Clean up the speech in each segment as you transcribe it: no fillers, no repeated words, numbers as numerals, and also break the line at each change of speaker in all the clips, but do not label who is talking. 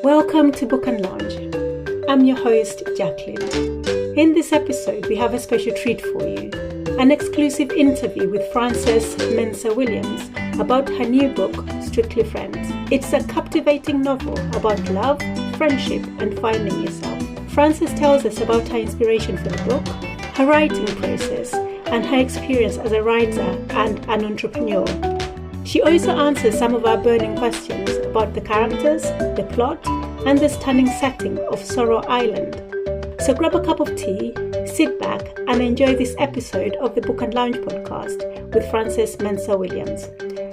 Welcome to Book and Lounge. I'm your host, Jacqueline. In this episode, we have a special treat for you, an exclusive interview with Frances Mensah Williams about her new book, Strictly Friends. It's a captivating novel about love, friendship, and finding yourself. Frances tells us about her inspiration for the book, her writing process, and her experience as a writer and an entrepreneur. She also answers some of our burning questions about the characters, the plot, and the stunning setting of Sorrel Island. So grab a cup of tea, sit back, and enjoy this episode of the Book and Lounge podcast with Frances Mensah Williams.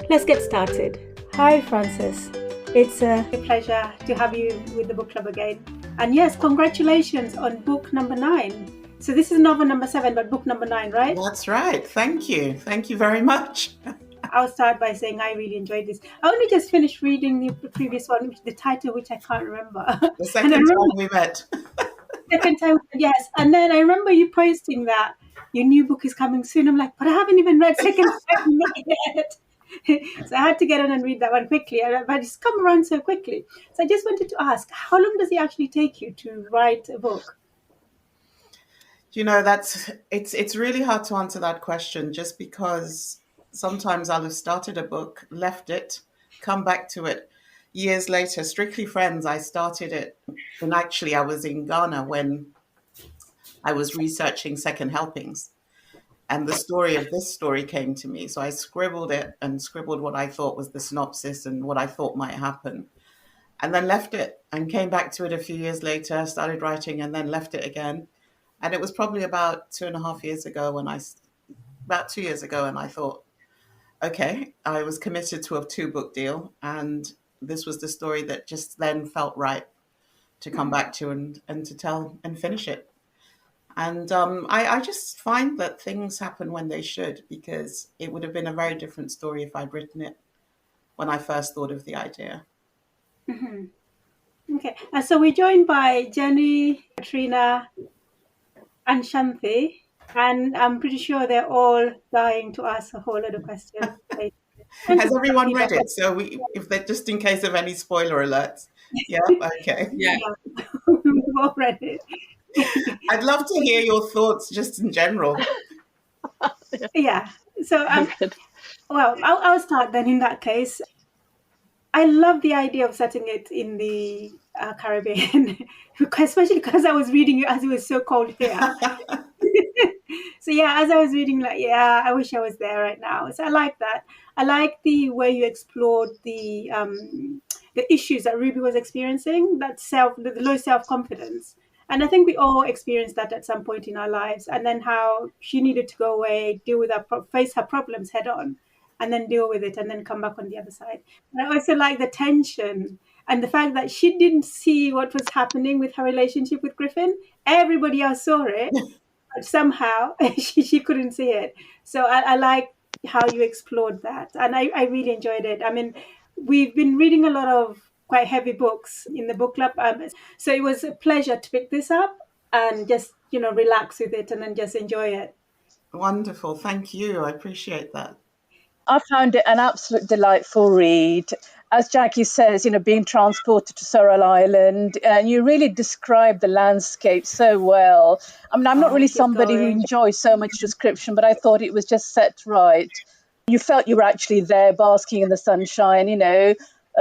Let's get started. Hi, Frances. It's a pleasure to have you with the book club again. And yes, congratulations on book number 9. So this is novel number 7, but book number 9, right?
That's right. Thank you. Thank you very much.
I'll start by saying I really enjoyed this. I only just finished reading the previous one, the title which I can't remember.
The second time we met.
Second time, yes. And then I remember you posting that your new book is coming soon. I'm like, but I haven't even read second time yet. So I had to get on and read that one quickly. But it's come around so quickly. So I just wanted to ask, how long does it actually take you to write a book?
You know, it's really hard to answer that question just because sometimes I'll have started a book, left it, come back to it years later. Strictly Friends, I started it, and actually I was in Ghana when I was researching second helpings, and the story of this story came to me. So I scribbled it and scribbled what I thought was the synopsis and what I thought might happen, and then left it and came back to it a few years later, started writing and then left it again. And it was probably about 2.5 years ago about 2 years ago, and I thought, okay, I was committed to a 2-book deal, and this was the story that just then felt right to come back to and to tell and finish it. And I just find that things happen when they should, because it would have been a very different story if I'd written it when I first thought of the idea.
Mm-hmm. Okay, and so we're joined by Jenny, Katrina, and Shanti, and I'm pretty sure they're all dying to ask a whole lot of questions.
Has everyone read it? So if they're just in case of any spoiler alerts. Yeah, okay.
Yeah. We've all read it.
I'd love to hear your thoughts just in general.
Yeah. So, well, I'll start then in that case. I love the idea of setting it in the Caribbean, especially because I was reading it as it was so cold here. So yeah, as I was reading, I wish I was there right now. So I like that. I like the way you explored the issues that Ruby was experiencing, the low self-confidence. And I think we all experienced that at some point in our lives. And then how she needed to go away, face her problems head on, and then deal with it, and then come back on the other side. And I also like the tension and the fact that she didn't see what was happening with her relationship with Griffin. Everybody else saw it, but somehow she couldn't see it. So I like how you explored that, and I really enjoyed it. I mean, we've been reading a lot of quite heavy books in the book club, so it was a pleasure to pick this up and just relax with it and then just enjoy it.
Wonderful, thank you. I appreciate that.
I found it an absolute delightful read. As Jackie says, being transported to Sorrel Island, and you really describe the landscape so well. I mean, I'm not really somebody who enjoys so much description, but I thought it was just set right. You felt you were actually there basking in the sunshine,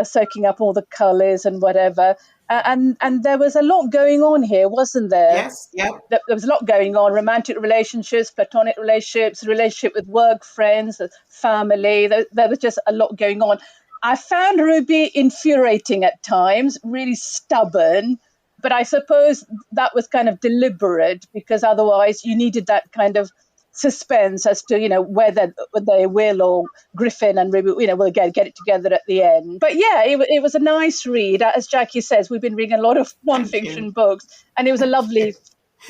soaking up all the colours and whatever. And there was a lot going on here, wasn't there?
Yes, yeah.
There was a lot going on, romantic relationships, platonic relationships, relationship with work friends, family. There was just a lot going on. I found Ruby infuriating at times, really stubborn, but I suppose that was kind of deliberate because otherwise you needed that kind of suspense as to whether they will or Griffin and Ruby will get it together at the end. But yeah, it was a nice read. As Jackie says, we've been reading a lot of non-fiction books, and it was a lovely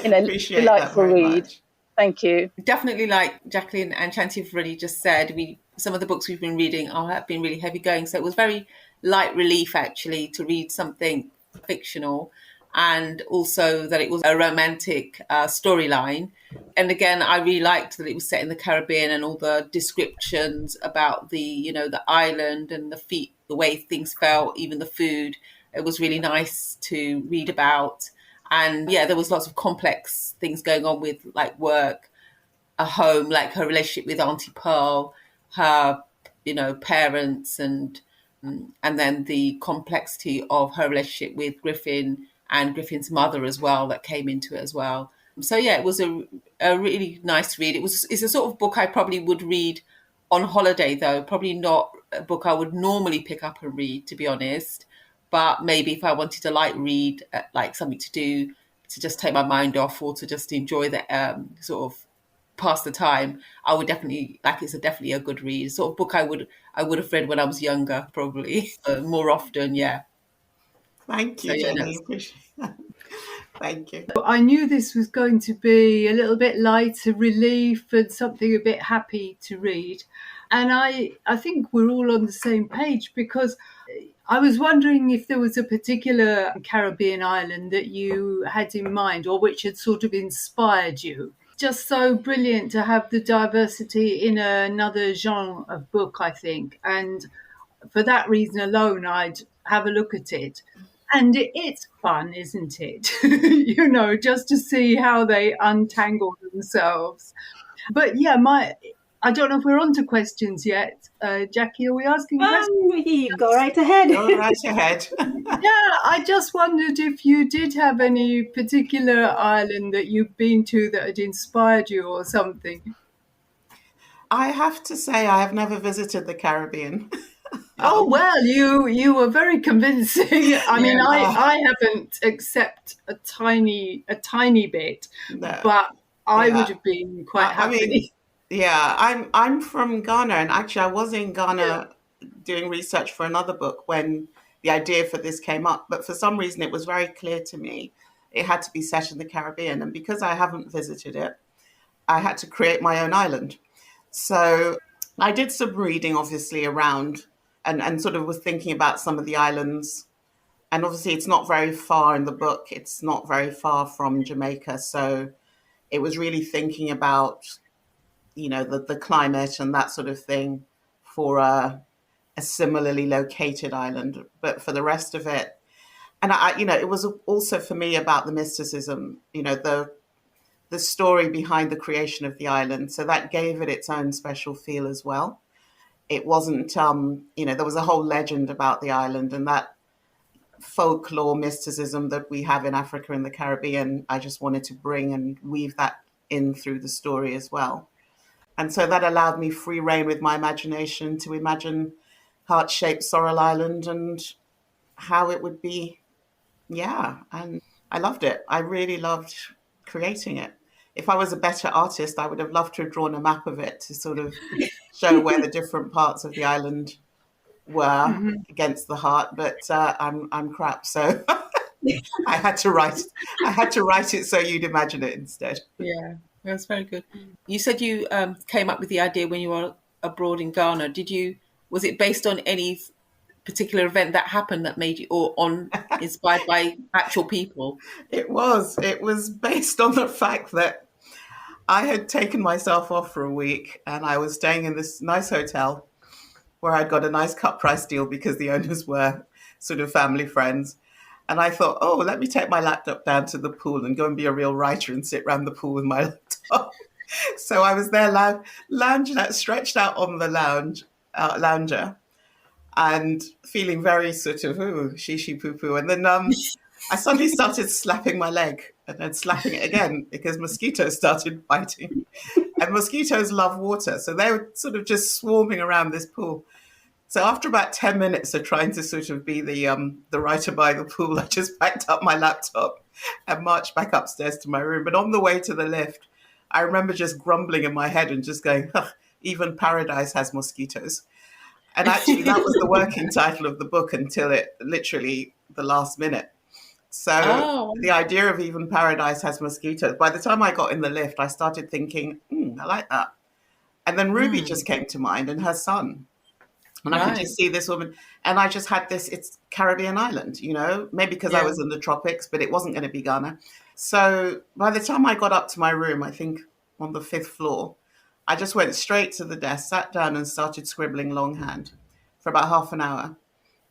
delightful read. Much. Thank you.
Definitely, like Jacqueline and Shanti have already just said, some of the books we've been reading have been really heavy going, so it was very light relief actually to read something fictional, and also that it was a romantic storyline. And again, I really liked that it was set in the Caribbean and all the descriptions about the island and the way things felt, even the food. it was really nice to read about. And yeah, there was lots of complex things going on with like work, a home, like her relationship with Auntie Pearl, her, parents, and then the complexity of her relationship with Griffin and Griffin's mother as well that came into it as well. So yeah, it was a really nice read. It's a sort of book I probably would read on holiday, though. Probably not a book I would normally pick up and read, to be honest. But maybe if I wanted a light read, like something to do to just take my mind off, or to just enjoy the sort of pass the time, I would definitely definitely a good read. Sort of book I would have read when I was younger, probably more often. Yeah.
Thank you,
So yeah,
Jenny. Appreciate that. Thank you.
I knew this was going to be a little bit light, a relief, and something a bit happy to read. And I think we're all on the same page, because I was wondering if there was a particular Caribbean island that you had in mind, or which had sort of inspired you. Just so brilliant to have the diversity in another genre of book, I think. And for that reason alone, I'd have a look at it. And it's fun, isn't it? Just to see how they untangle themselves. But yeah, I don't know if we're on to questions yet. Jackie, are we asking questions?
Go right ahead.
Go right ahead.
Yeah, I just wondered if you did have any particular island that you've been to that had inspired you or something.
I have to say, I have never visited the Caribbean.
Oh, well, you were very convincing. I mean, I haven't, except a tiny bit,
No.
but I would have been quite happy.
I'm from Ghana, and actually I was in Ghana doing research for another book when the idea for this came up. But for some reason, it was very clear to me it had to be set in the Caribbean. And because I haven't visited it, I had to create my own island. So I did some reading, obviously, around and sort of was thinking about some of the islands. And obviously, it's not very far in the book. It's not very far from Jamaica. So it was really thinking about, the climate and that sort of thing for a similarly located island. But for the rest of it, and it was also for me about the mysticism, the story behind the creation of the island. So that gave it its own special feel as well. It wasn't, there was a whole legend about the island, and that folklore mysticism that we have in Africa and the Caribbean, I just wanted to bring and weave that in through the story as well. And so that allowed me free rein with my imagination to imagine heart-shaped Sorrel Island and how it would be. Yeah, and I loved it. I really loved creating it. If I was a better artist, I would have loved to have drawn a map of it to sort of show where the different parts of the island were against the heart. But I'm crap, so I had to write it so you'd imagine it instead.
Yeah, that's very good. You said you came up with the idea when you were abroad in Ghana. Was it based on any particular event that happened that made you, or inspired by actual people?
It was based on the fact that I had taken myself off for a week and I was staying in this nice hotel where I'd got a nice cut price deal because the owners were sort of family friends. And I thought, let me take my laptop down to the pool and go and be a real writer and sit around the pool with my laptop. So I was there lounging out, stretched out on the lounger, and feeling very sort of, shishi poo poo. And then I suddenly started slapping my leg and then slapping it again because mosquitoes started biting. And mosquitoes love water. So they were sort of just swarming around this pool. So after about 10 minutes of trying to sort of be the writer by the pool, I just packed up my laptop and marched back upstairs to my room. But on the way to the lift, I remember just grumbling in my head and just going, even paradise has mosquitoes. And actually, that was the working title of the book until it literally the last minute. So the idea of even paradise has mosquitoes. By the time I got in the lift, I started thinking, I like that. And then Ruby just came to mind and her son. And I could just see this woman. And I just had this, it's Caribbean island, maybe because I was in the tropics, but it wasn't going to be Ghana. So by the time I got up to my room, I think on the 5th floor, I just went straight to the desk, sat down and started scribbling longhand for about half an hour.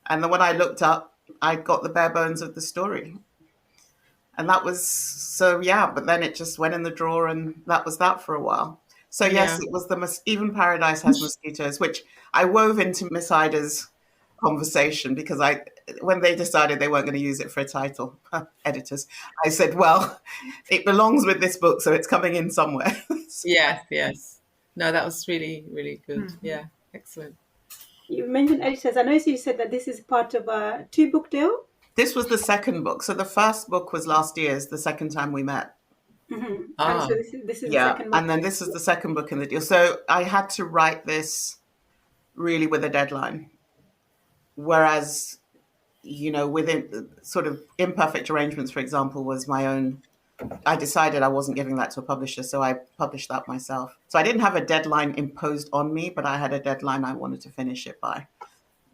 And then when I looked up, I got the bare bones of the story. And that was, so yeah, but then it just went in the drawer and that was that for a while. So yes,
Yeah.
it was Even Paradise Has Mosquitoes, which I wove into Miss Ida's conversation because when they decided they weren't going to use it for a title, editors, I said, well, it belongs with this book, so it's coming in somewhere.
Yes, yes. No, that was really, really good.
Mm-hmm.
Yeah, excellent.
You mentioned editors. I know you said that this is part of a 2-book deal.
This was the second book. So the first book was last year's, the second time we met.
Mm-hmm.
Ah,
So this is the
Yeah.
second book.
And then this is the second book in the deal. So I had to write this really with a deadline. Whereas, within sort of Imperfect Arrangements, for example, was my own. I decided I wasn't giving that to a publisher, so I published that myself. So I didn't have a deadline imposed on me, but I had a deadline I wanted to finish it by.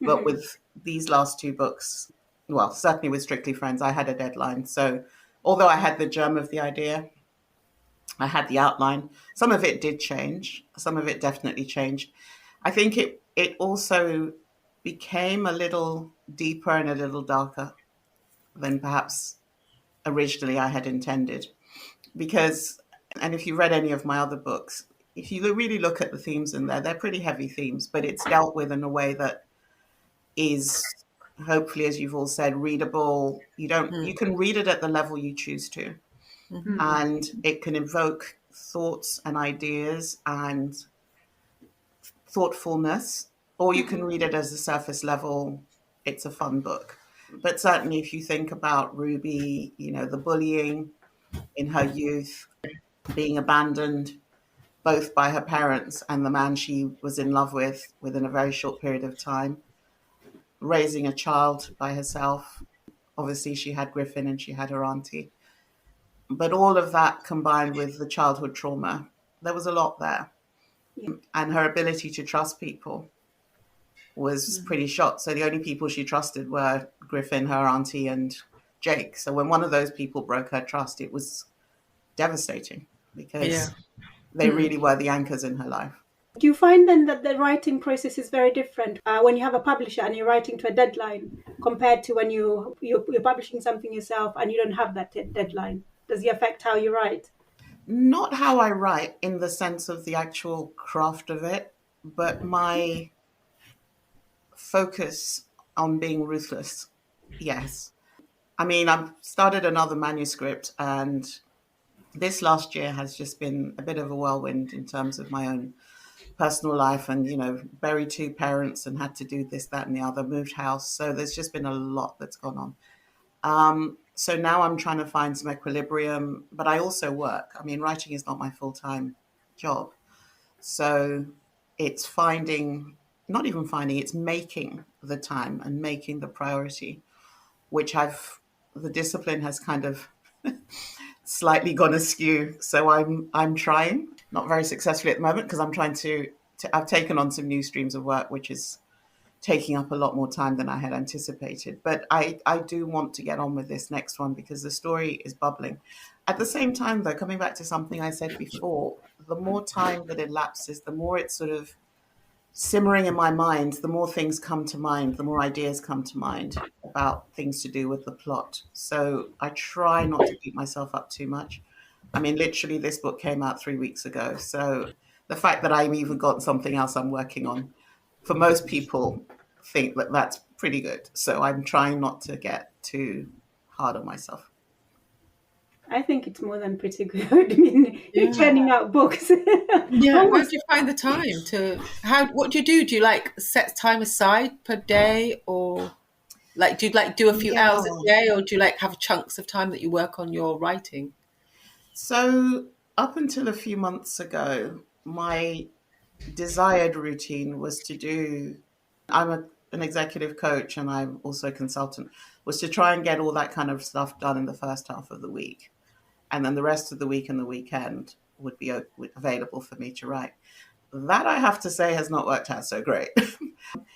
But with these last 2 books, well, certainly with Strictly Friends, I had a deadline. So although I had the germ of the idea, I had the outline, some of it did change. Some of it definitely changed. I think it also became a little deeper and a little darker than perhaps originally I had intended. Because, and if you read any of my other books, if you really look at the themes in there, they're pretty heavy themes, but it's dealt with in a way that is hopefully, as you've all said, readable. You can read it at the level you choose to.
Mm-hmm.
And it can evoke thoughts and ideas and thoughtfulness, or you can read it as a surface level. It's a fun book. But certainly if you think about Ruby, the bullying in her youth, being abandoned both by her parents and the man she was in love with within a very short period of time, raising a child by herself. Obviously, she had Griffin and she had her auntie. But all of that combined with the childhood trauma, there was a lot there.
Yeah.
And her ability to trust people was pretty shot. So the only people she trusted were Griffin, her auntie, and Jake. So when one of those people broke her trust, it was devastating because they really were the anchors in her life.
Do you find then that the writing process is very different when you have a publisher and you're writing to a deadline compared to when you're publishing something yourself and you don't have that deadline? Does it affect how you write?
Not how I write in the sense of the actual craft of it, but my focus on being ruthless. Yes. I mean, I've started another manuscript, and this last year has just been a bit of a whirlwind in terms of my own personal life, and buried 2 parents and had to do this, that, and the other, moved house. So there's just been a lot that's gone on. So now I'm trying to find some equilibrium, but I also work. I mean, writing is not my full-time job. So it's it's making the time and making the priority, which the discipline has kind of slightly gone askew. So I'm trying, not very successfully at the moment, because I'm trying I've taken on some new streams of work, which is taking up a lot more time than I had anticipated. But I do want to get on with this next one because the story is bubbling. At the same time, though, coming back to something I said before, the more time that elapses, the more it's sort of simmering in my mind, the more things come to mind, the more ideas come to mind about things to do with the plot. So I try not to beat myself up too much. I mean, literally, this book came out 3 weeks ago. So the fact that I've even got something else I'm working on, for most people, think that that's pretty good. So I'm trying not to get too hard on myself.
I think it's more than pretty good. I mean, you're churning out books.
Yeah. Where do you find the time what do you do? Do you set time aside per day, or do you do a few hours a day, or do you have chunks of time that you work on your writing?
So up until a few months ago, my desired routine was to do, an executive coach and I'm also a consultant, was to try and get all that kind of stuff done in the first half of the week. And then the rest of the week and the weekend would be available for me to write. That, I have to say, has not worked out so great.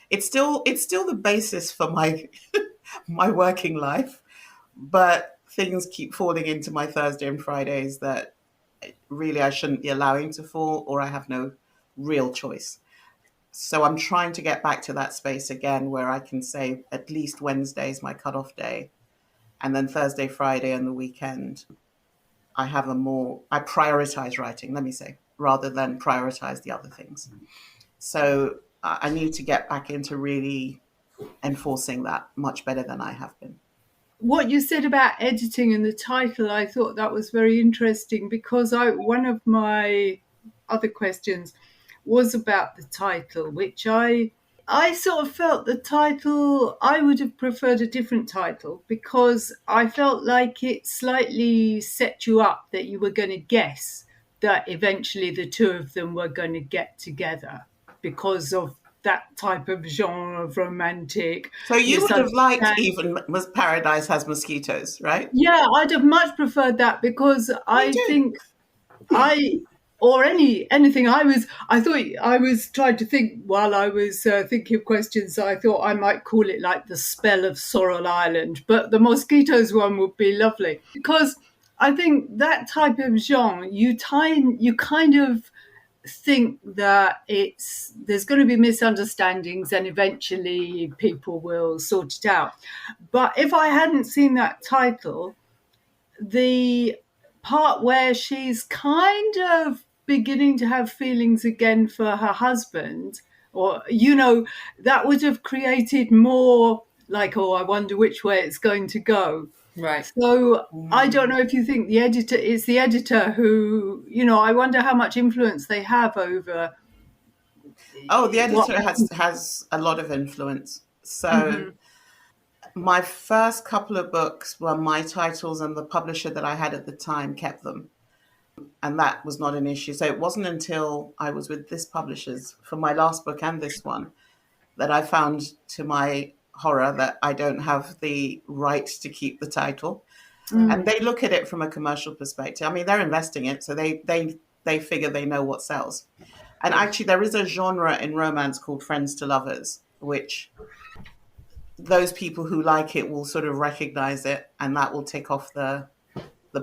It's still the basis for my my working life, but things keep falling into my Thursday and Fridays that really I shouldn't be allowing to fall, or I have no real choice. So I'm trying to get back to that space again where I can say at least Wednesday is my cutoff day. And then Thursday, Friday, and the weekend, I prioritize writing, let me say, rather than prioritize the other things. So I need to get back into really enforcing that much better than I have been.
What you said about editing and the title, I thought that was very interesting, because one of my other questions was about the title, which I sort of felt the title, I would have preferred a different title, because I felt like it slightly set you up that you were going to guess that eventually the two of them were going to get together because of that type of genre of romantic.
So you would have liked even Paradise Has Mosquitoes, right?
Yeah, I'd have much preferred that, because I think anything I thought I was trying to think while I was thinking of questions. I thought I might call it like The Spell of Sorrel Island, but the mosquitoes one would be lovely, because I think that type of genre, you kind of think that there's going to be misunderstandings and eventually people will sort it out. But if I hadn't seen that title, the part where she's kind of beginning to have feelings again for her husband, or that would have created more like, oh, I wonder which way it's going to go.
Right.
So I don't know if you think the editor who, I wonder how much influence they have over.
Oh, the editor has a lot of influence. So my first couple of books were my titles, and the publisher that I had at the time kept them. And that was not an issue. So it wasn't until I was with this publishers for my last book and this one that I found, to my horror, that I don't have the right to keep the title. And they look at it from a commercial perspective. I mean, they're investing it, so they figure they know what sells. And actually, there is a genre in romance called friends to lovers, which those people who like it will sort of recognize it, and that will tick off the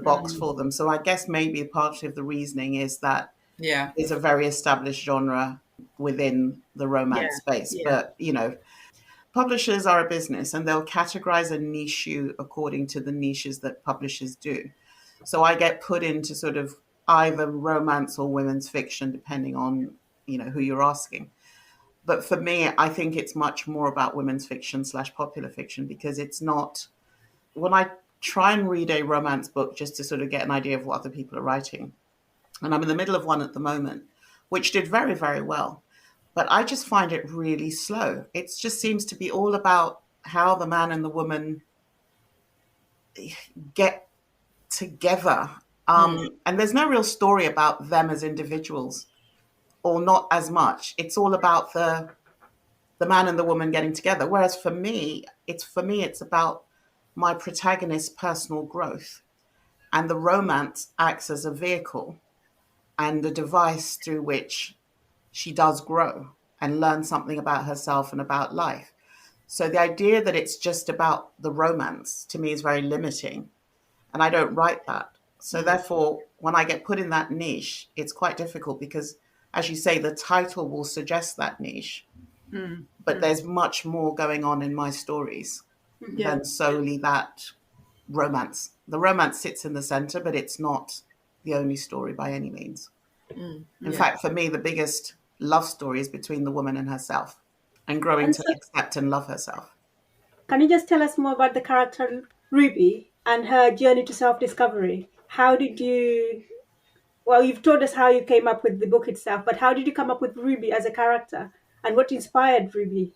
box for them. So I guess maybe part of the reasoning is that it's a very established genre within the romance space. Yeah. But, publishers are a business, and they'll categorize a niche according to the niches that publishers do. So I get put into sort of either romance or women's fiction, depending on, who you're asking. But for me, I think it's much more about women's fiction / popular fiction, because it's not, when I try and read a romance book just to sort of get an idea of what other people are writing, and I'm in the middle of one at the moment, which did very, very well. But I just find it really slow. It just seems to be all about how the man and the woman get together. And there's no real story about them as individuals, or not as much. It's all about the man and the woman getting together. Whereas for me, it's about my protagonist's personal growth. And the romance acts as a vehicle and a device through which she does grow and learn something about herself and about life. So the idea that it's just about the romance, to me, is very limiting. And I don't write that. So therefore, when I get put in that niche, it's quite difficult because, as you say, the title will suggest that niche. But there's much more going on in my stories than solely that romance. The romance sits in the center, but it's not the only story by any means. In fact, for me, the biggest love story is between the woman and herself, and growing to accept and love herself.
Can you just tell us more about the character Ruby and her journey to self-discovery? How did you... Well, you've told us how you came up with the book itself, but how did you come up with Ruby as a character? And what inspired Ruby?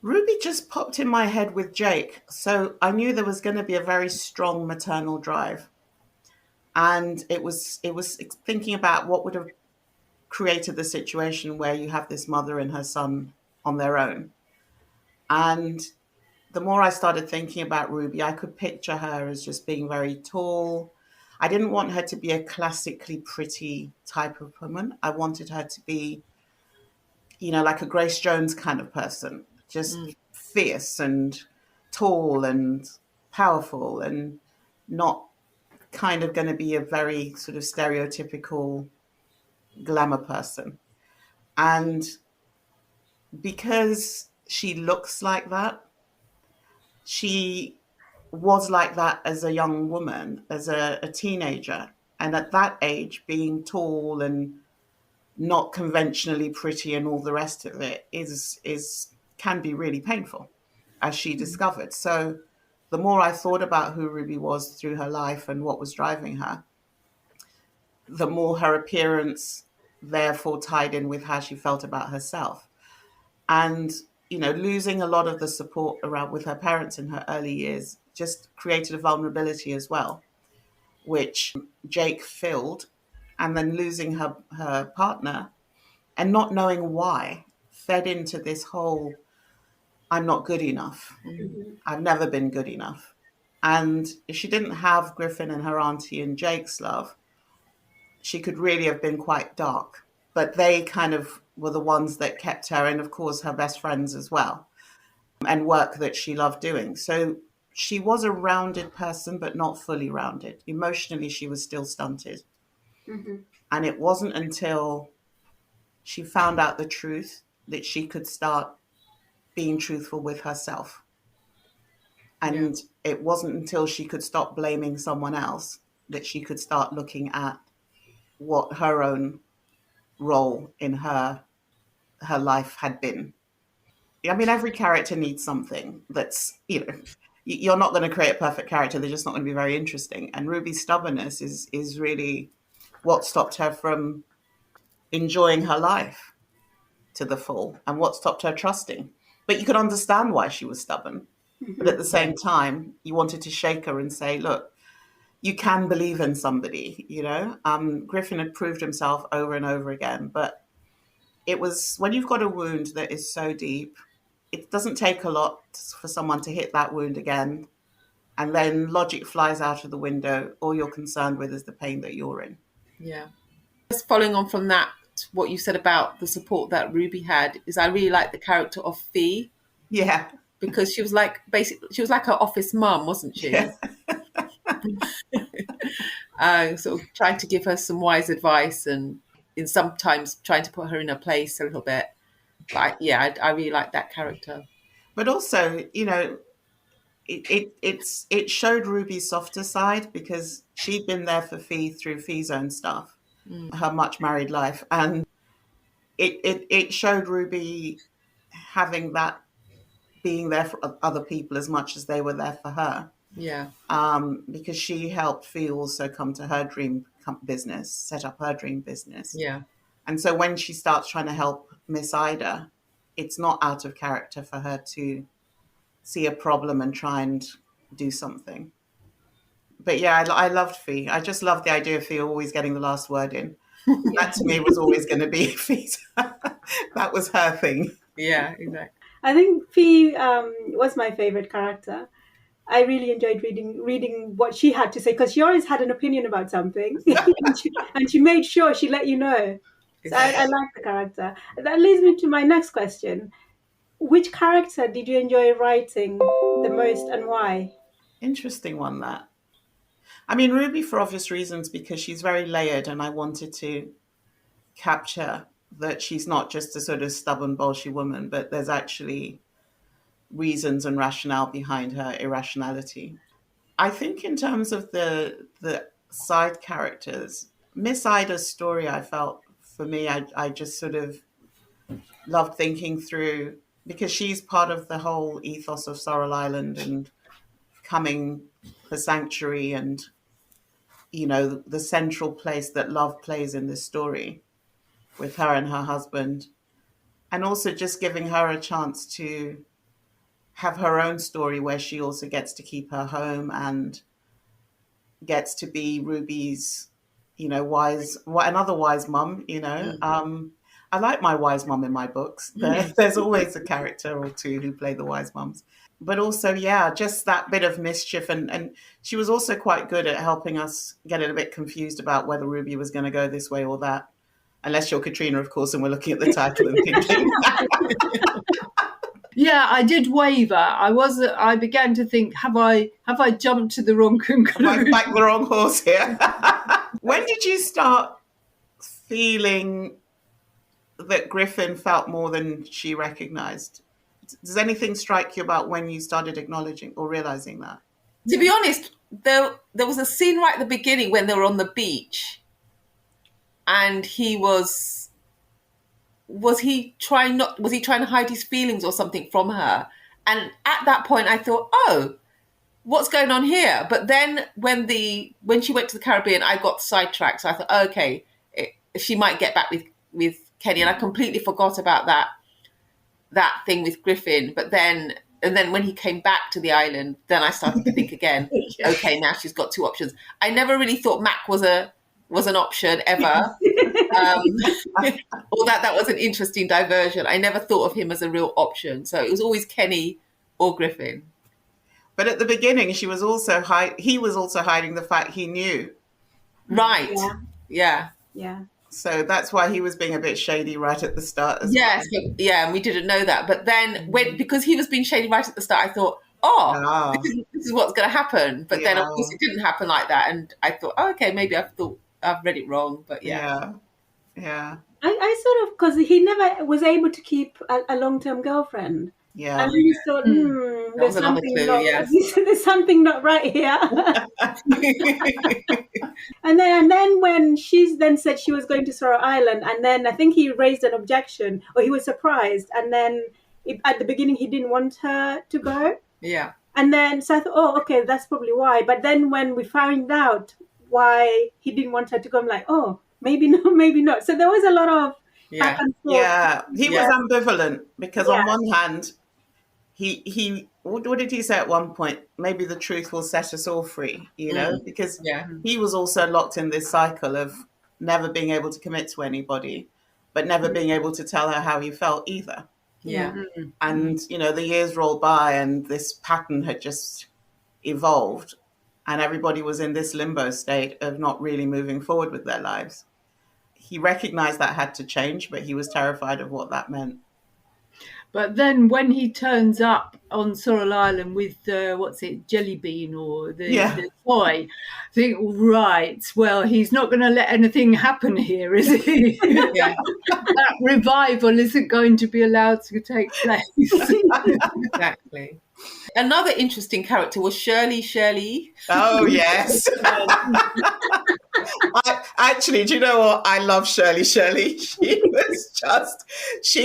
Ruby just popped in my head with Jake. So I knew there was going to be a very strong maternal drive. And it was thinking about what would have created the situation where you have this mother and her son on their own. And the more I started thinking about Ruby, I could picture her as just being very tall. I didn't want her to be a classically pretty type of woman. I wanted her to be, like a Grace Jones kind of person, just fierce and tall and powerful, and not kind of going to be a very sort of stereotypical glamour person. And because she looks like that, she was like that as a young woman, as a teenager. And at that age, being tall and not conventionally pretty and all the rest of it is can be really painful, as she discovered. So the more I thought about who Ruby was through her life and what was driving her, the more her appearance therefore tied in with how she felt about herself. And, losing a lot of the support around with her parents in her early years just created a vulnerability as well, which Jake filled. And then losing her partner and not knowing why fed into this whole, I'm not good enough. I've never been good enough. And if she didn't have Griffin and her auntie and Jake's love, she could really have been quite dark. But they kind of were the ones that kept her, and of course her best friends as well, and work that she loved doing. So she was a rounded person, but not fully rounded. Emotionally, she was still stunted. And it wasn't until she found out the truth that she could start being truthful with herself. And it wasn't until she could stop blaming someone else that she could start looking at what her own role in her life had been. I mean, every character needs something that's, you're not going to create a perfect character. They're just not going to be very interesting. And Ruby's stubbornness is really what stopped her from enjoying her life to the full and what stopped her trusting. But you could understand why she was stubborn. But at the same time, you wanted to shake her and say, look, you can believe in somebody, Griffin had proved himself over and over again. But it was when you've got a wound that is so deep, it doesn't take a lot for someone to hit that wound again. And then logic flies out of the window. All you're concerned with is the pain that you're in.
Yeah. Just following on from that, what you said about the support that Ruby had is I really like the character of Fee.
Yeah.
Because she was like her office mum, wasn't she?
Yeah.
Sort of trying to give her some wise advice and in sometimes trying to put her in her place a little bit. But I really like that character.
But also, it showed Ruby's softer side because she'd been there for Fee through Fee's own stuff, her much married life. And it showed Ruby having that, being there for other people as much as they were there for her.
Yeah.
Because she helped Fee also come to her dream business, set up her dream business.
Yeah.
And so when she starts trying to help Miss Ida, it's not out of character for her to see a problem and try and do something. But yeah, I loved Fee. I just loved the idea of Fee always getting the last word in. That to me was always going to be Fee. That was her thing.
Yeah, exactly.
I think Fee was my favorite character. I really enjoyed reading what she had to say because she always had an opinion about something, and she made sure she let you know. So I like the character. That leads me to my next question. Which character did you enjoy writing the most and why?
Interesting one, that. I mean, Ruby for obvious reasons because she's very layered and I wanted to capture that she's not just a sort of stubborn, bolshy woman, but there's actually reasons and rationale behind her irrationality. I think in terms of the side characters, Miss Ida's story, I felt, for me, I just sort of loved thinking through, because she's part of the whole ethos of Sorrel Island and coming the sanctuary and, the central place that love plays in this story with her and her husband. And also just giving her a chance to have her own story where she also gets to keep her home and gets to be Ruby's, another wise mum, I like my wise mum in my books. There's always a character or two who play the wise mums. But also, just that bit of mischief. And she was also quite good at helping us get a bit confused about whether Ruby was going to go this way or that. Unless you're Katrina, of course, and we're looking at the title and thinking.
Yeah, I did waver. I began to think, have I jumped to the wrong conclusion?
Have I backed the wrong horse here? When did you start feeling that Griffin felt more than she recognized? Does anything strike you about when you started acknowledging or realizing that?
To be honest, there was a scene right at the beginning when they were on the beach, and he was he trying to hide his feelings or something from her? And at that point, I thought, oh, what's going on here? But then when she went to the Caribbean, I got sidetracked. So I thought, oh, okay, she might get back with Kenny, and I completely forgot about that thing with Griffin. But then when he came back to the island, then I started to think again. Okay, now she's got two options. I never really thought Mac was an option ever. Or that was an interesting diversion. I never thought of him as a real option. So it was always Kenny or Griffin.
But at the beginning, he was also hiding the fact he knew.
Right. Yeah.
So that's why he was being a bit shady right at the start as
well. Yeah, and we didn't know that. But then because he was being shady right at the start, I thought, this is what's going to happen. But then of course it didn't happen like that. And I thought, okay, maybe I've read it wrong. But yeah.
I sort of, because he never was able to keep a long-term girlfriend.
Yeah.
And we thought, there's something there's something not right here. and then when she then said she was going to Sorrel Island, and then I think he raised an objection, or he was surprised, and then at the beginning he didn't want her to go.
Yeah.
And then so I thought, okay, that's probably why. But then when we found out why he didn't want her to go, I'm like, maybe not. So there was a lot of back and forth.
Yeah, he was ambivalent because on one hand, he what did he say at one point? Maybe the truth will set us all free, because he was also locked in this cycle of never being able to commit to anybody, but never being able to tell her how he felt either.
Yeah.
And, the years rolled by and this pattern had just evolved and everybody was in this limbo state of not really moving forward with their lives. He recognized that had to change, but he was terrified of what that meant.
But then when he turns up on Sorrel Island with, Jelly Bean or the toy, I think, right, well, he's not going to let anything happen here, is he? That revival isn't going to be allowed to take place.
Exactly. Another interesting character was Shirley.
Oh, yes. Actually, do you know what? I love Shirley. She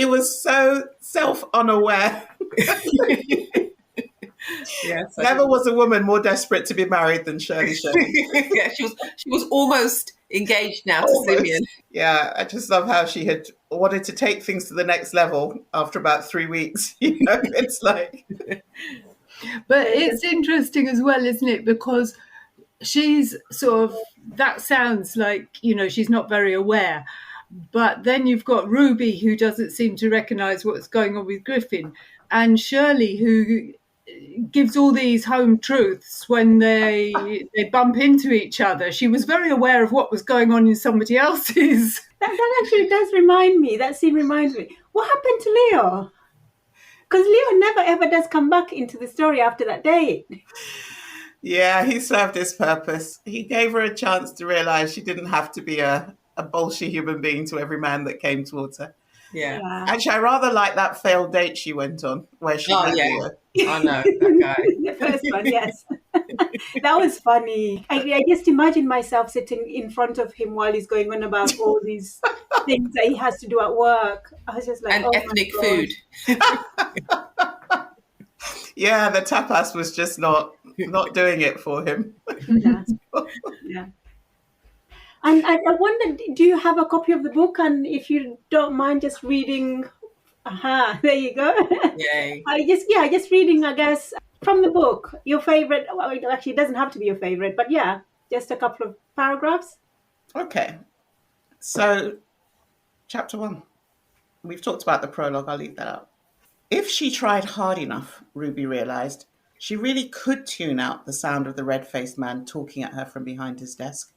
was so self-unaware.
Yes,
never was a woman more desperate to be married than Shirley.
Yeah, she was almost engaged now to Simeon.
Yeah, I just love how she had wanted to take things to the next level after about 3 weeks. It's like...
But it's interesting as well, isn't it? Because she's sort of, that sounds like, she's not very aware. But then you've got Ruby, who doesn't seem to recognise what's going on with Griffin, and Shirley, who gives all these home truths when they bump into each other. She was very aware of what was going on in somebody else's.
That actually does that scene reminds me. What happened to Leo? Because Leo never ever does come back into the story after that date.
Yeah, he served his purpose. He gave her a chance to realise she didn't have to be a bullshit human being to every man that came towards her.
Yeah.
Actually, I rather like that failed date she went on where she met Leo.
I know, that guy.
The first one, yes. That was funny. I just imagine myself sitting in front of him while he's going on about all these things that he has to do at work. I was just like,
and ethnic food.
Yeah, the tapas was just not doing it for him.
Yeah. And I wonder, do you have a copy of the book? And if you don't mind just reading, there you go.
Yay.
Just reading, I guess, from the book, your favorite. Well, actually, it doesn't have to be your favorite, but yeah, just a couple of paragraphs.
Okay. So, chapter 1. We've talked about the prologue. I'll leave that out. If she tried hard enough, Ruby realised, she really could tune out the sound of the red-faced man talking at her from behind his desk.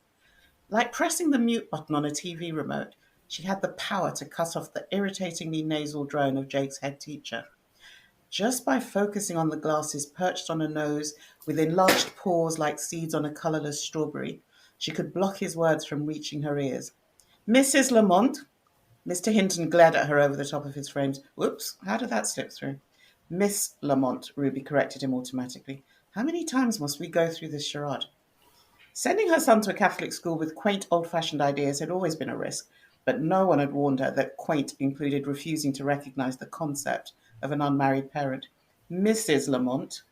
Like pressing the mute button on a TV remote, she had the power to cut off the irritatingly nasal drone of Jake's head teacher. Just by focusing on the glasses perched on her nose with enlarged pores like seeds on a colourless strawberry, she could block his words from reaching her ears. Mrs. Lamont, Mr. Hinton glared at her over the top of his frames. Whoops, how did that slip through? Miss Lamont, Ruby corrected him automatically. How many times must we go through this charade? Sending her son to a Catholic school with quaint, old-fashioned ideas had always been a risk, but no one had warned her that quaint included refusing to recognize the concept of an unmarried parent. Mrs. Lamont.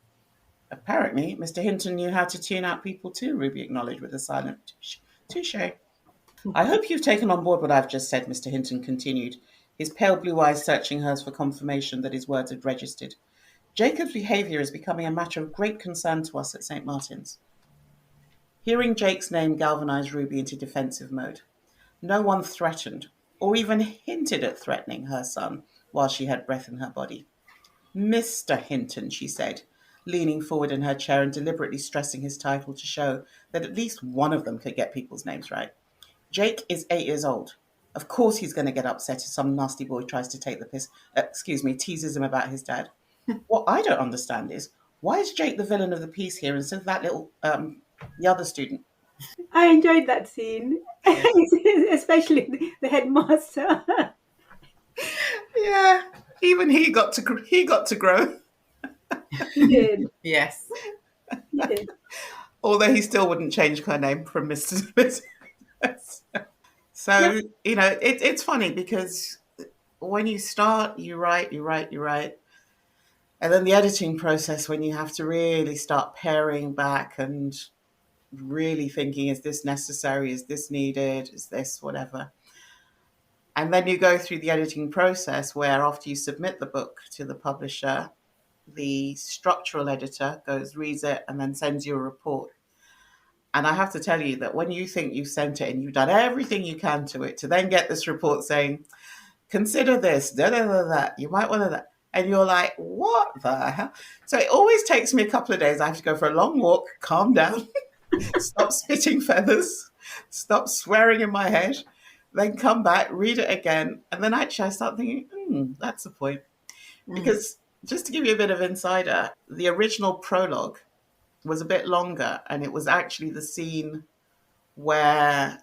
Apparently, Mr. Hinton knew how to tune out people too, Ruby acknowledged with a silent touche. I hope you've taken on board what I've just said, Mr. Hinton continued, his pale blue eyes searching hers for confirmation that his words had registered. Jacob's behaviour is becoming a matter of great concern to us at St. Martin's. Hearing Jake's name galvanised Ruby into defensive mode. No one threatened, or even hinted at threatening her son while she had breath in her body. Mr. Hinton, she said, leaning forward in her chair and deliberately stressing his title to show that at least one of them could get people's names right. Jake is 8 years old. Of course he's going to get upset if some nasty boy tries to take the piss, teases him about his dad. What I don't understand is, why is Jake the villain of the piece here instead of that little, the other student?
I enjoyed that scene, especially the headmaster.
Yeah, even he got to grow.
He did.
Yes.
He did.
Although he still wouldn't change her name from Mr. So,
Yep.
you know, it's funny because when you start, you write. And then the editing process, when you have to really start paring back and really thinking, is this necessary? Is this needed? Is this whatever? And then you go through the editing process where after you submit the book to the publisher, the structural editor goes, reads it, and then sends you a report. And I have to tell you that when you think you've sent it and you've done everything you can to it, to then get this report saying, consider this, you might want to that. And you're like, what the hell? So it always takes me a couple of days. I have to go for a long walk, calm down, stop spitting feathers, stop swearing in my head, then come back, read it again. And then actually I start thinking, that's the point. Because just to give you a bit of insider, the original prologue was a bit longer, and it was actually the scene where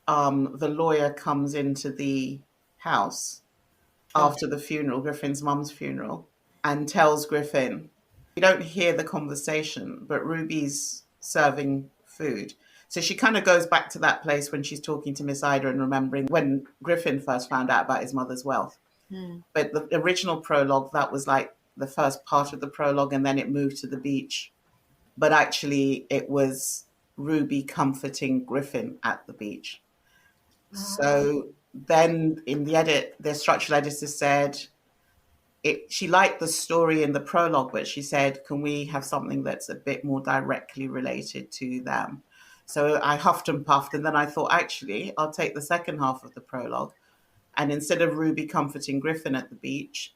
the lawyer comes into the house after the funeral, Griffin's mum's funeral, and tells Griffin, you don't hear the conversation, but Ruby's serving food. So she kind of goes back to that place when she's talking to Miss Ida and remembering when Griffin first found out about his mother's wealth. But the original prologue, that was like the first part of the prologue, and then it moved to the beach. But actually it was Ruby comforting Griffin at the beach. So then in the edit, the structural editor said she liked the story in the prologue, but she said, can we have something that's a bit more directly related to them? So I huffed and puffed, and then I thought, actually, I'll take the second half of the prologue. And instead of Ruby comforting Griffin at the beach,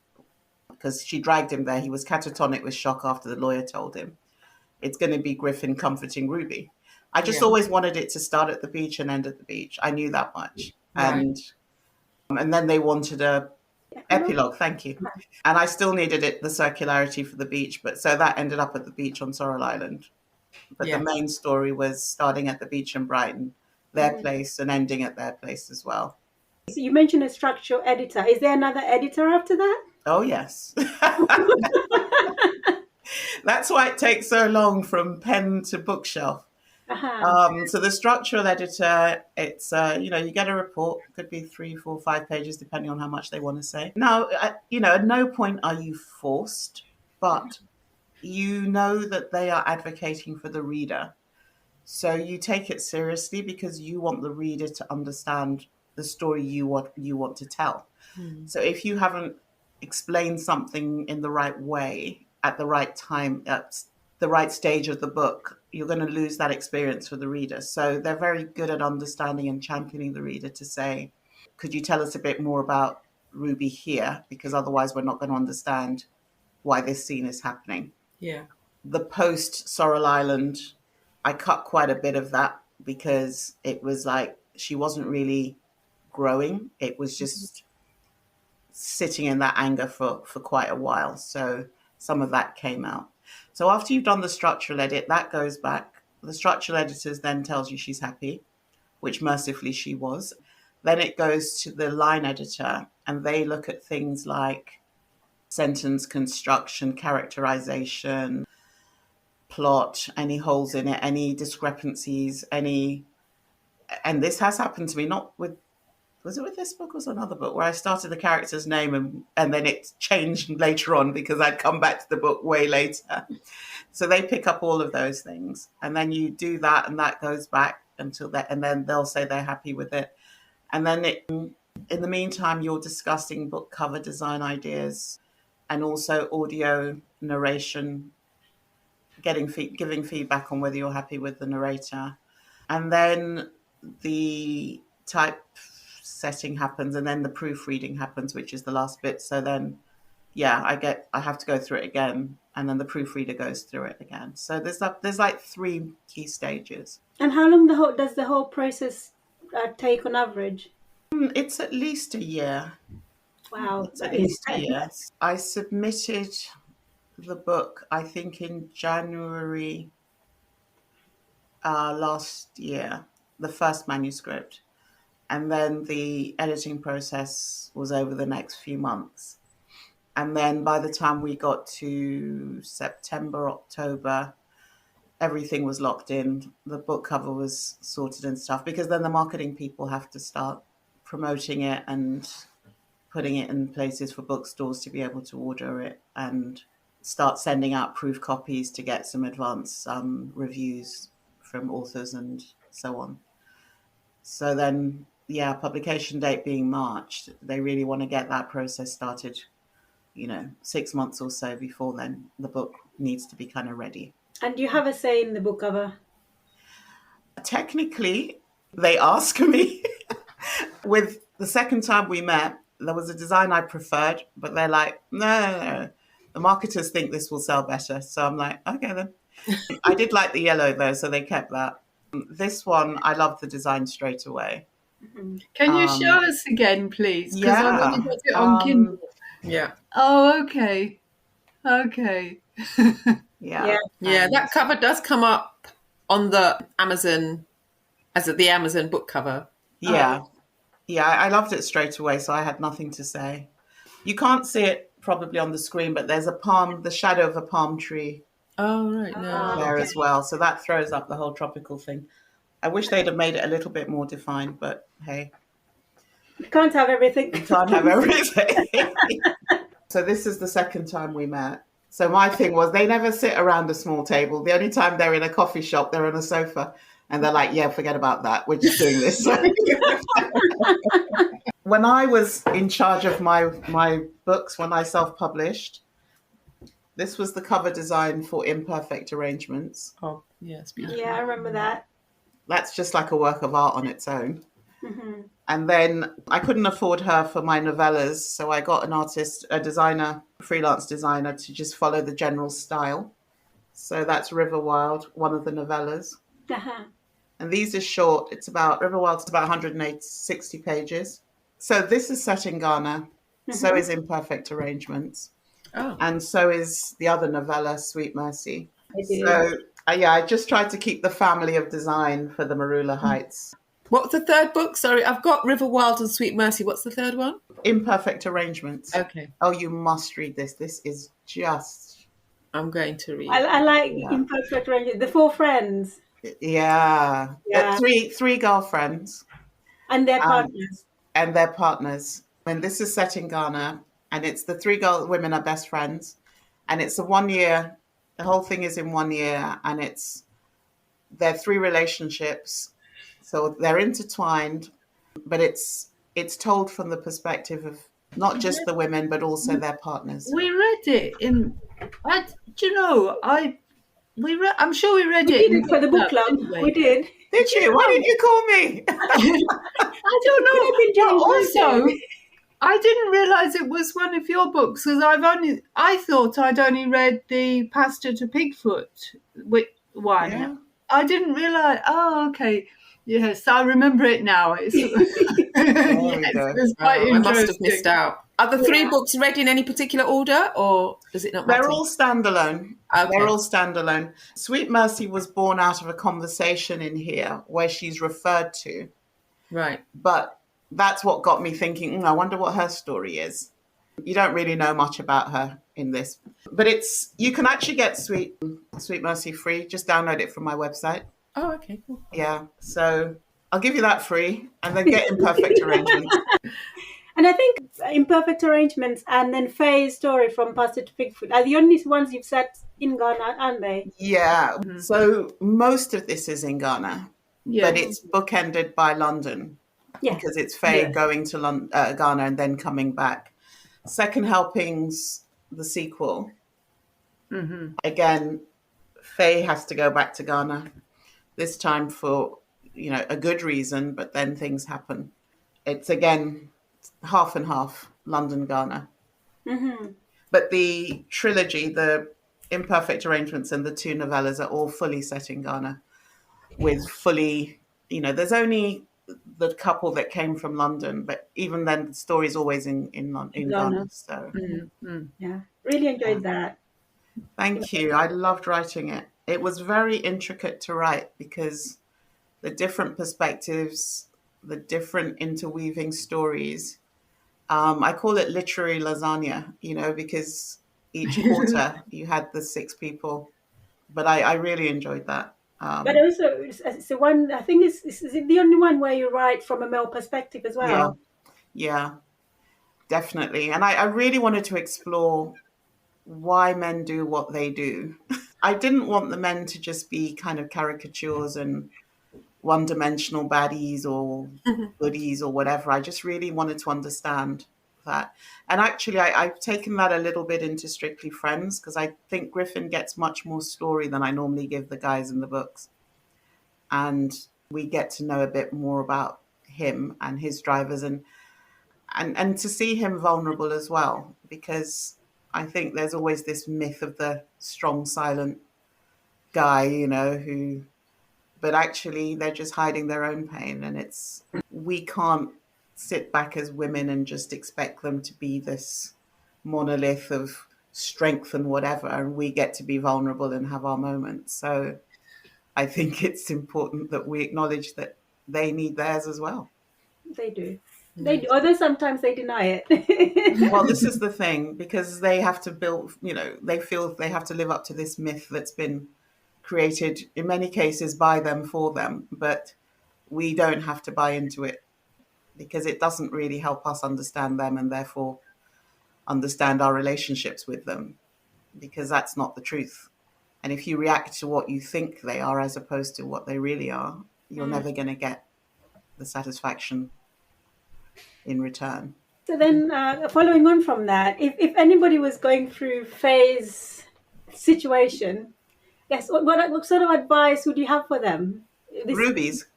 because she dragged him there, he was catatonic with shock after the lawyer told him, it's going to be Griffin comforting Ruby. I just always wanted it to start at the beach and end at the beach. I knew that much. Right. And then they wanted a epilogue. Thank you. And I still needed the circularity for the beach. But so that ended up at the beach on Sorrel Island. But the main story was starting at the beach in Brighton, their place, and ending at their place as well.
So you mentioned a structural editor. Is there another editor after that?
Oh, yes. That's why it takes so long from pen to bookshelf. So the structural editor, it's, you get a report, could be 3, 4, 5 pages, depending on how much they want to say. Now, at no point are you forced, but you know that they are advocating for the reader. So you take it seriously because you want the reader to understand the story you want to tell. So if you haven't explained something in the right way at the right time, at the right stage of the book, you're going to lose that experience for the reader. So they're very good at understanding and championing the reader to say, could you tell us a bit more about Ruby here? Because otherwise we're not going to understand why this scene is happening.
Yeah.
The post Sorrel Island, I cut quite a bit of that because it was like she wasn't really growing. It was just sitting in that anger for quite a while. So some of that came out. So after you've done the structural edit, that goes back. The structural editor then tells you she's happy, which mercifully she was. Then it goes to the line editor, and they look at things like sentence construction, characterization, plot, any holes in it, any discrepancies, and this has happened to me, not with, was it with this book or was it another book, where I started the character's name and then it changed later on because I'd come back to the book way later. So they pick up all of those things, and then you do that, and that goes back until that, and then they'll say they're happy with it. And then in the meantime, you're discussing book cover design ideas and also audio narration, giving feedback on whether you're happy with the narrator. And then the type setting happens, and then the proofreading happens, which is the last bit. So then, yeah, I have to go through it again, and then the proofreader goes through it again. So there's like 3 key stages.
And how long does the whole process take on average?
It's at least a year.
Wow.
It's at least a year. I submitted the book, I think, in January last year, the first manuscript. And then the editing process was over the next few months. And then by the time we got to September, October, everything was locked in. The book cover was sorted and stuff, because then the marketing people have to start promoting it and putting it in places for bookstores to be able to order it, and start sending out proof copies to get some advance reviews from authors and so on. So then, yeah, publication date being March, they really want to get that process started, 6 months or so before then the book needs to be kind of ready.
And you have a say in the book cover?
Technically, they ask me. With the second time we met, there was a design I preferred, but they're like, no. The marketers think this will sell better. So I'm like, okay then. I did like the yellow though, so they kept that. This one, I loved the design straight away.
Can you show us again, please? Because
Yeah.
I've only got it on Kindle.
Yeah.
Oh, okay.
Yeah.
That cover does come up on the Amazon, as the Amazon book cover.
Yeah. I loved it straight away, so I had nothing to say. You can't see it probably on the screen, but there's the shadow of a palm tree.
Oh, right. No.
There as well. So that throws up the whole tropical thing. I wish they'd have made it a little bit more defined, but hey.
You can't have everything.
You can't have everything. So this is the second time we met. So my thing was, they never sit around a small table. The only time they're in a coffee shop, they're on a sofa. And they're like, yeah, forget about that. We're just doing this. When I was in charge of my books, when I self-published, this was the cover design for Imperfect Arrangements.
Oh, yeah, it's beautiful.
Yeah, I remember that.
That's just like a work of art on its own.
Mm-hmm.
And then I couldn't afford her for my novellas, so I got an artist, a designer, a freelance designer, to just follow the general style. So that's River Wild, one of the novellas.
Uh-huh.
And these are short. River Wild's about 160 pages. So this is set in Ghana. Mm-hmm. So is Imperfect Arrangements.
Oh.
And so is the other novella, Sweet Mercy. So, I just tried to keep the family of design for the Marula Heights.
What's the third book? Sorry, I've got River Wild and Sweet Mercy. What's the third one?
Imperfect Arrangements.
Okay.
Oh, you must read this. This is just...
I'm going to read.
I like Imperfect Arrangements. The 4 friends.
Yeah. Three girlfriends.
And their partners.
And their partners. And this is set in Ghana. And it's the 3 women are best friends. And it's a 1 year... The whole thing is in 1 year. And they're 3 relationships. So they're intertwined, but it's told from the perspective of not just the women, but also their partners.
We read it I'm sure we read it.
We did it for the book club. We did.
Did you? Why didn't you call me?
I don't know. Also, I didn't realise it was one of your books, because I thought I'd only read the Pastor to Pigfoot one.
Yeah.
I didn't realise. Oh, okay. Yes, I remember it now. It's quite interesting.
I must have missed out. Are the 3 books read in any particular order, or does it not matter?
They're all standalone.
Okay.
They're all standalone. Sweet Mercy was born out of a conversation in here where she's referred to.
Right.
But that's what got me thinking, I wonder what her story is. You don't really know much about her in this, but you can actually get Sweet Mercy free. Just download it from my website.
Oh, okay, cool.
Yeah, so I'll give you that free, and then get Imperfect Arrangements.
And I think Imperfect Arrangements and then Faye's story from Pastor to Bigfoot are the only ones you've set in Ghana, aren't they?
Yeah, so most of this is in Ghana,
Yeah.
but it's bookended by London.
Yeah.
Because it's Faye
Yeah.
going to Ghana and then coming back. Second Helpings, the sequel. Again, Faye has to go back to Ghana, this time for, a good reason, but then things happen. It's, again, half and half, London, Ghana. But the trilogy, the Imperfect Arrangements and the two novellas are all fully set in Ghana, with fully, there's only the couple that came from London, but even then the story's always in Ghana. So
yeah, really enjoyed that.
Thank you. I loved writing it. It was very intricate to write because the different perspectives, the different interweaving stories. I call it literary lasagna, because each quarter you had the 6 people. But I really enjoyed that.
But also, it's the one, I think it's the only one where you write from a male perspective as well.
Yeah, definitely. And I really wanted to explore why men do what they do. I didn't want the men to just be kind of caricatures and one-dimensional baddies or goodies or whatever. I just really wanted to understand that. And actually, I've taken that a little bit into Strictly Friends because I think Griffin gets much more story than I normally give the guys in the books. And we get to know a bit more about him and his drivers and to see him vulnerable as well, because I think there's always this myth of the strong, silent guy, but actually they're just hiding their own pain. And we can't sit back as women and just expect them to be this monolith of strength and whatever. And we get to be vulnerable and have our moments. So I think it's important that we acknowledge that they need theirs as well.
They do. They do. Although sometimes they deny it.
Well, this is the thing, because they have to build, they feel they have to live up to this myth that's been created in many cases by them for them, but we don't have to buy into it because it doesn't really help us understand them and therefore understand our relationships with them, because that's not the truth. And if you react to what you think they are as opposed to what they really are, you're never going to get the satisfaction in return.
So then, following on from that, if anybody was going through Faye's situation, yes, what sort of advice would you have for them?
Rubies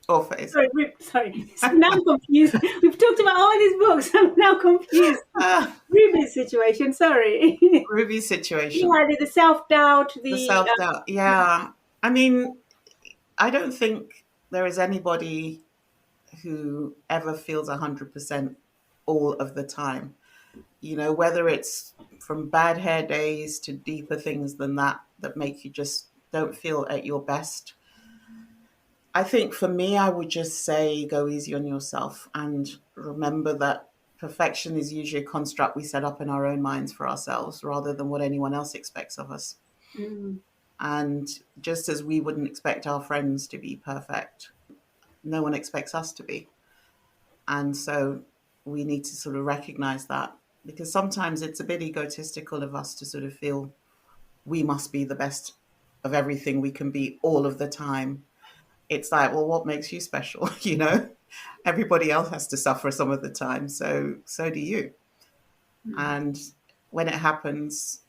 or Faye's?
Sorry. Now I'm confused. We've talked about all these books. I'm now confused. Ruby's situation. Sorry.
Ruby's situation.
Yeah, the self-doubt.
The self-doubt. Yeah. I mean, I don't think there is anybody who ever feels 100% all of the time. Whether it's from bad hair days to deeper things than that make you just don't feel at your best. I think for me, I would just say go easy on yourself and remember that perfection is usually a construct we set up in our own minds for ourselves rather than what anyone else expects of us. And just as we wouldn't expect our friends to be perfect, no one expects us to be. And so we need to sort of recognize that, because sometimes it's a bit egotistical of us to sort of feel we must be the best of everything we can be all of the time. It's like, well, what makes you special? Everybody else has to suffer some of the time. So do you. And when it happens,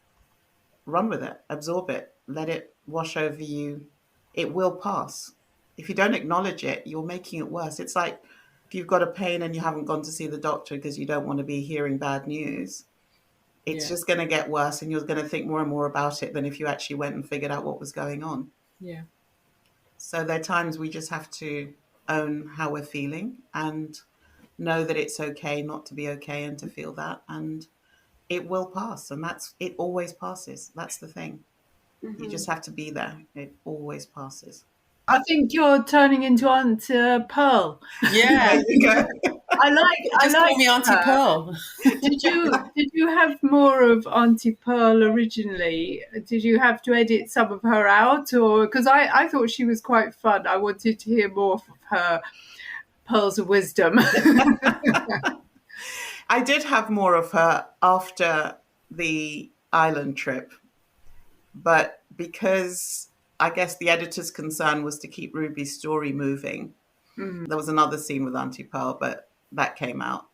run with it, absorb it, let it wash over you. It will pass. If you don't acknowledge it, you're making it worse. It's like if you've got a pain and you haven't gone to see the doctor because you don't want to be hearing bad news, it's just going to get worse and you're going to think more and more about it than if you actually went and figured out what was going on.
Yeah.
So there are times we just have to own how we're feeling and know that it's okay not to be okay and to feel that. And it will pass. And it always passes. That's the thing. You just have to be there. It always passes.
I think you're turning into Aunt Pearl.
Yeah.
There you go.
Just call me Auntie
her.
Pearl.
Did you have more of Auntie Pearl originally? Did you have to edit some of her out, or because I thought she was quite fun? I wanted to hear more of her pearls of wisdom.
I did have more of her after the island trip, but because I guess the editor's concern was to keep Ruby's story moving, there was another scene with Auntie Pearl, but that came out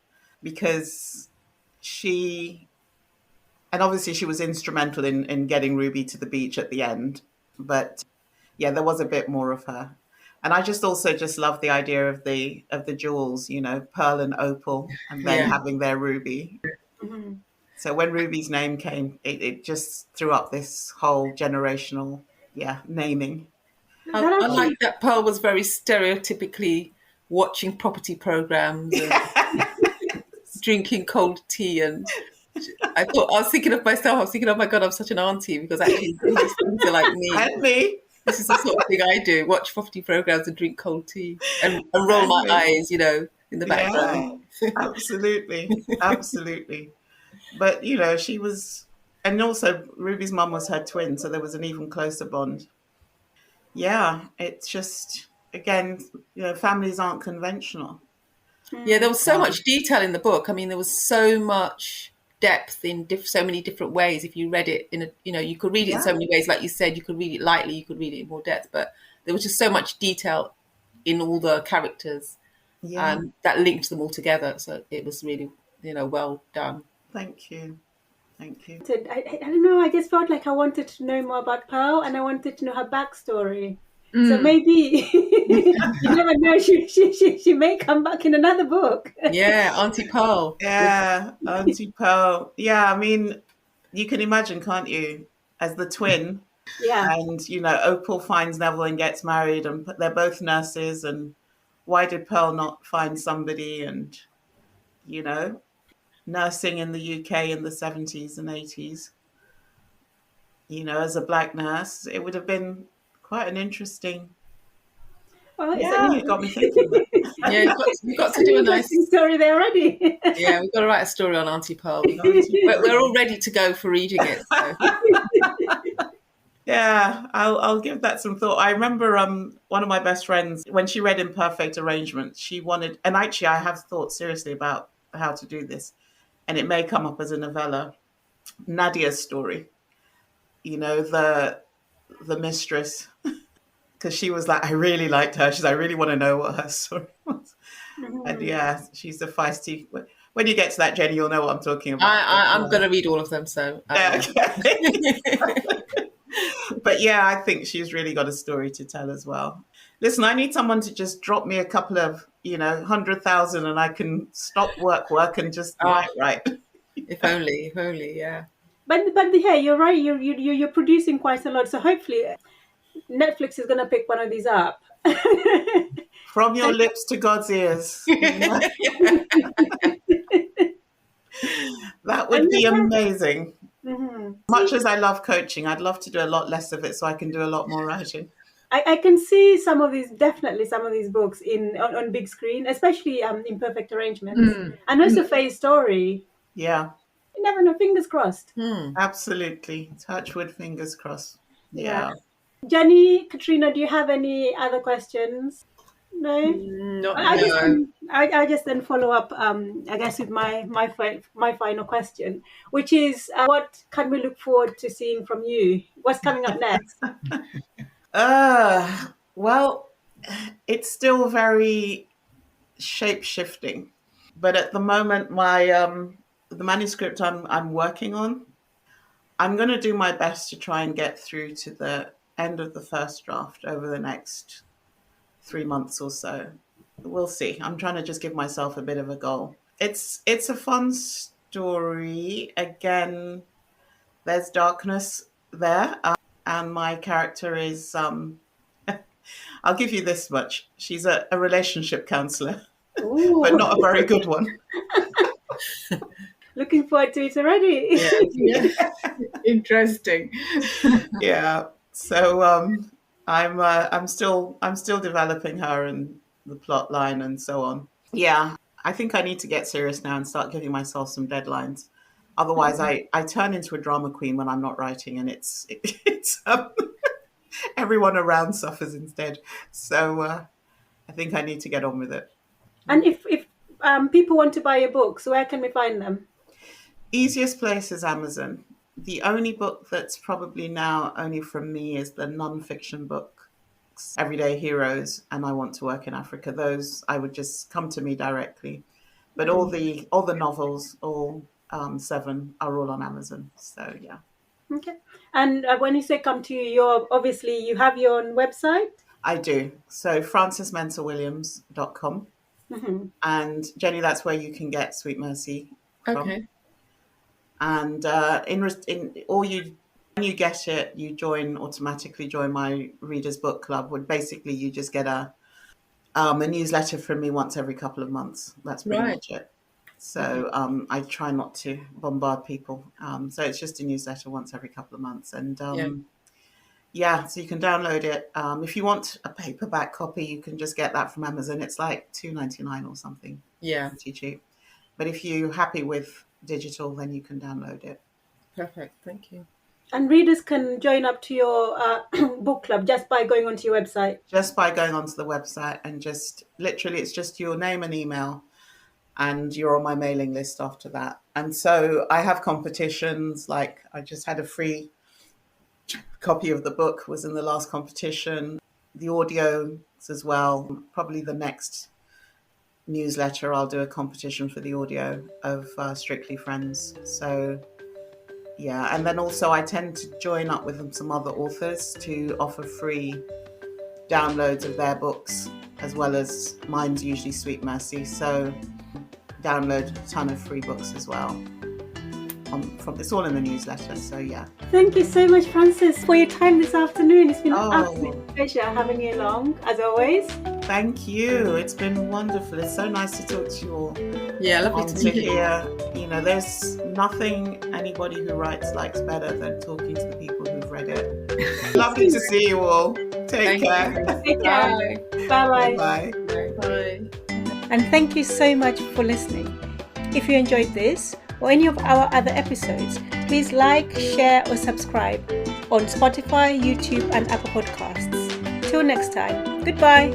because and obviously she was instrumental in getting Ruby to the beach at the end, but yeah, there was a bit more of her. And I just also just love the idea of the jewels, Pearl and Opal, and then having their ruby.
Mm-hmm.
So when Ruby's name came, it just threw up this whole generational, naming.
I like that Pearl was very stereotypically watching property programs and drinking cold tea, and I was thinking of myself. I was thinking, oh my God, I'm such an auntie, because actually these things are like me.
And me.
This is the sort of thing I do: watch property programs and drink cold tea, and roll my eyes, in the background.
Yeah, absolutely, absolutely. But she was, and also Ruby's mum was her twin, so there was an even closer bond. Yeah, it's just, again, families aren't conventional.
Yeah, there was so much detail in the book. I mean, there was so much depth in so many different ways. If you read it you could read it in so many ways. Like you said, you could read it lightly, you could read it in more depth, but there was just so much detail in all the characters that linked them all together. So it was really, well done.
Thank you.
I don't know, I just felt like I wanted to know more about Pearl, and I wanted to know her backstory. So maybe you never know, she may come back in another book.
Yeah, Auntie Pearl.
Yeah, Auntie Pearl. Yeah, I mean, you can imagine, can't you, as the twin?
Yeah.
And, Opal finds Neville and gets married, and they're both nurses. And why did Pearl not find somebody? And, nursing in the UK in the 70s and 80s, as a black nurse, it would have been quite an interesting. It got me thinking.
Yeah, you've got to do a nice
story there already.
Yeah, we've got to write a story on Auntie Pearl. We're all ready to go for reading it. So.
Yeah, I'll give that some thought. I remember one of my best friends, when she read Imperfect Arrangement, she wanted, and actually I have thought seriously about how to do this, and it may come up as a novella, Nadia's story. The mistress, because she was like, I really liked her. She's like, I really want to know what her story was. And she's a feisty. When you get to that, Jenny, you'll know what I'm talking about.
I'm going to read all of them. So
okay. But I think she's really got a story to tell as well. Listen, I need someone to just drop me a couple of 100,000, and I can stop work and just write.
If only, yeah.
But you're right. You're producing quite a lot, so hopefully Netflix is going to pick one of these up.
From your lips to God's ears. That would be amazing.
Mm-hmm.
Much as I love coaching, I'd love to do a lot less of it so I can do a lot more writing.
I can see some of these books on big screen, especially Imperfect Arrangements, and also Faye's story.
Yeah.
You never know, fingers crossed.
Absolutely. Touch wood, fingers crossed. Yeah.
Jenny, Katrina, do you have any other questions? No?
Not
I just then follow up, I guess, with my final question, which is, what can we look forward to seeing from you? What's coming up next?
Well, it's still very shape-shifting, but at the moment, the manuscript I'm working on, I'm going to do my best to try and get through to the end of the first draft over the next 3 months or so. We'll see. I'm trying to just give myself a bit of a goal. It's a fun story. Again, there's darkness there. And my character is, I'll give you this much. She's a relationship counselor, but not a very good one.
Looking forward to it already.
Yeah. Interesting.
Yeah. So I'm still developing her and the plot line and so on. Yeah. I think I need to get serious now and start giving myself some deadlines. Otherwise, I turn into a drama queen when I'm not writing, and it's everyone around suffers instead. So I think I need to get on with it.
And if people want to buy your books, where can we find them?
Easiest place is Amazon. The only book that's probably now only from me is the non-fiction book, Everyday Heroes, and I Want to Work in Africa. Those I would just come to me directly. But all the novels, all 7, are all on Amazon. So yeah.
Okay. And when you say come to you, you have your own website?
I do. So francesmensahwilliams.com.
Mm-hmm.
And Jenny, that's where you can get Sweet Mercy from.
Okay.
And when you get it, you automatically join my Readers Book Club, where basically you just get a newsletter from me once every couple of months. That's pretty much it. So I try not to bombard people. So it's just a newsletter once every couple of months. And so you can download it. If you want a paperback copy, you can just get that from Amazon. It's like $2.99 or something.
Yeah.
Pretty cheap. But if you're happy with digital, then you can download it.
Perfect. Thank you.
And readers can join up to your book club just by going onto your website?
Just by going onto the website, and just literally it's just your name and email, and you're on my mailing list after that. And so I have competitions, like I just had a free copy of the book was in the last competition, the audio as well. Probably the next newsletter I'll do a competition for the audio of Strictly Friends. So yeah, and then also I tend to join up with some other authors to offer free downloads of their books, as well as mine's usually Sweet Mercy. So download a ton of free books as well. It's all in the newsletter, so yeah.
Thank you so much, Frances, for your time this afternoon. It's been an absolute pleasure having you along, as always.
Thank you. It's been wonderful. It's so nice to talk to you all.
Yeah, lovely to
hear. There's nothing anybody who writes likes better than talking to the people who've read it. Lovely to see you all. Take care.
Take care. Bye.
Bye.
Bye.
And thank you so much for listening. If you enjoyed this or any of our other episodes, please like, share or subscribe on Spotify, YouTube and Apple Podcasts. Till next time, goodbye.